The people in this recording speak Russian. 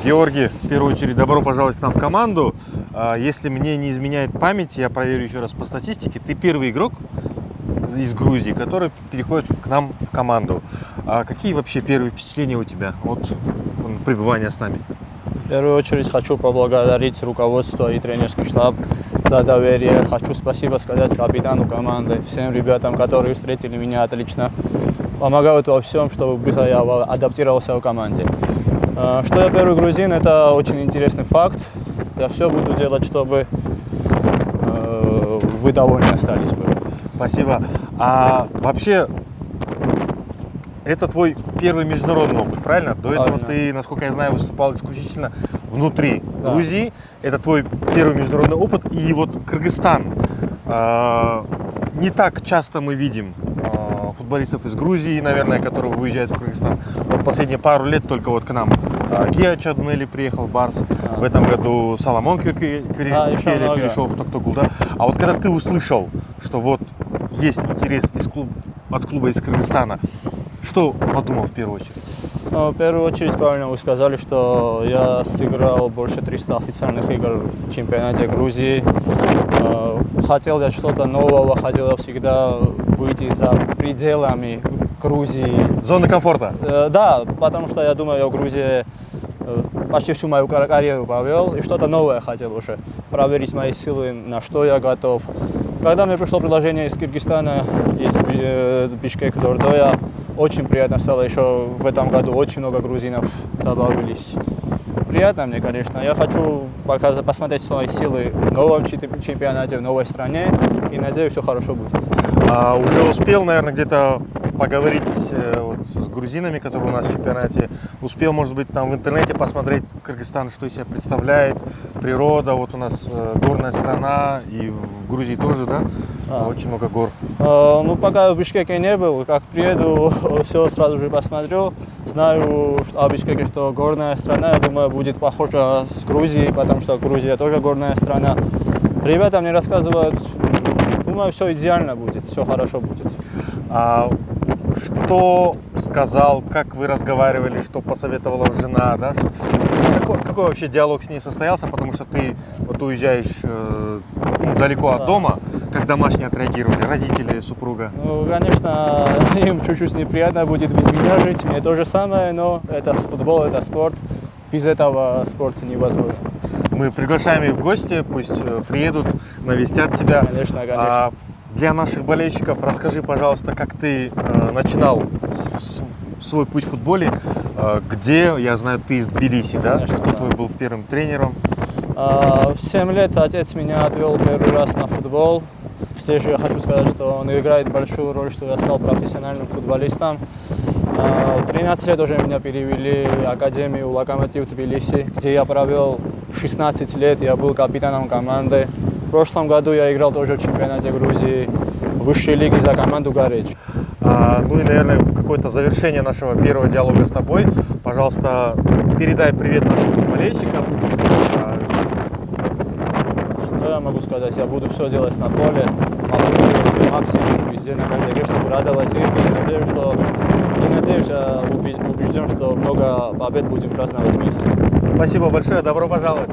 Георгий, в первую очередь, добро пожаловать к нам в команду. Если мне не изменяет память, я проверю еще раз по статистике, ты первый игрок из Грузии, который переходит к нам в команду. Какие вообще первые впечатления у тебя от пребывания с нами? В первую очередь хочу поблагодарить руководство и тренерский штаб за доверие. Хочу спасибо сказать капитану команды, всем ребятам, которые встретили меня отлично. Помогают во всем, чтобы быстро я адаптировался в команде. Что я первый грузин, это очень интересный факт. Я все буду делать, чтобы вы довольны остались бы. Спасибо. А вообще, это твой первый международный опыт, правильно? До этого ты, насколько я знаю, выступал исключительно внутри Грузии. Это твой первый международный опыт. И вот Кыргызстан. Не так часто мы видим футболистов из Грузии, наверное, которые выезжают в Кыргызстан. Вот последние пару лет только вот к нам Гия Чадунели приехал в Барс. В этом году Соломон Кюкели перешел в Токтогул. Да? А вот когда ты услышал, что вот есть интерес от клуба из Кыргызстана, что подумал в первую очередь? В первую очередь, правильно вы сказали, что я сыграл больше 300 официальных игр в чемпионате Грузии. Хотел я что-то нового, хотел всегда выйти за пределами Грузии. Зоны комфорта? Да, потому что я думаю, я в Грузии почти всю мою карьеру провел, и что-то новое хотел уже проверить мои силы, на что я готов. Когда мне пришло предложение из Кыргызстана, из Бишкека, Дордоя, очень приятно стало. Еще в этом году очень много грузинов добавились. Приятно мне, конечно. Я хочу посмотреть свои силы в новом чемпионате, в новой стране, и надеюсь, все хорошо будет. Уже успел, наверное, где-то поговорить вот с грузинами, которые у нас в чемпионате. Успел, может быть, там в интернете посмотреть Кыргызстан, что из себя представляет, природа. Вот у нас горная страна, и в Грузии тоже, да? Очень много гор. Ну, пока в Бишкеке не был, как приеду, все сразу же посмотрю. Знаю о Бишкеке, что горная страна, я думаю, будет похожа с Грузией, потому что Грузия тоже горная страна. Ребята мне рассказывают, думаю, все идеально будет, все хорошо будет. Что сказал, как вы разговаривали, что посоветовала жена, да? Какой вообще диалог с ней состоялся, потому что ты вот уезжаешь далеко от дома, как домашние отреагировали, родители, супруга? Ну, конечно, им чуть-чуть неприятно будет без меня жить, мне то же самое, но это футбол, это спорт, без этого спорт невозможно. Мы приглашаем их в гости, пусть приедут, навестят тебя. Конечно, конечно. Для наших болельщиков расскажи, пожалуйста, как ты начинал свой путь в футболе, где, я знаю, ты из Тбилиси, да? Конечно, Кто твой был первым тренером? В 7 лет отец меня отвел первый раз на футбол. Здесь же я хочу сказать, что он играет большую роль, что я стал профессиональным футболистом. В 13 лет уже меня перевели в академию Локомотив Тбилиси, где я провел 16 лет, я был капитаном команды. В прошлом году я играл тоже в чемпионате Грузии, в высшей лиге за команду Гареч. Ну и, наверное, в какое-то завершение нашего первого диалога с тобой, пожалуйста, передай привет нашим болельщикам. Что я могу сказать? Я буду все делать на поле, могу делать максимум везде, на каждой игре, чтобы радовать их. И надеюсь, я убежден, что много побед будем праздновать вместе. Спасибо большое, добро пожаловать.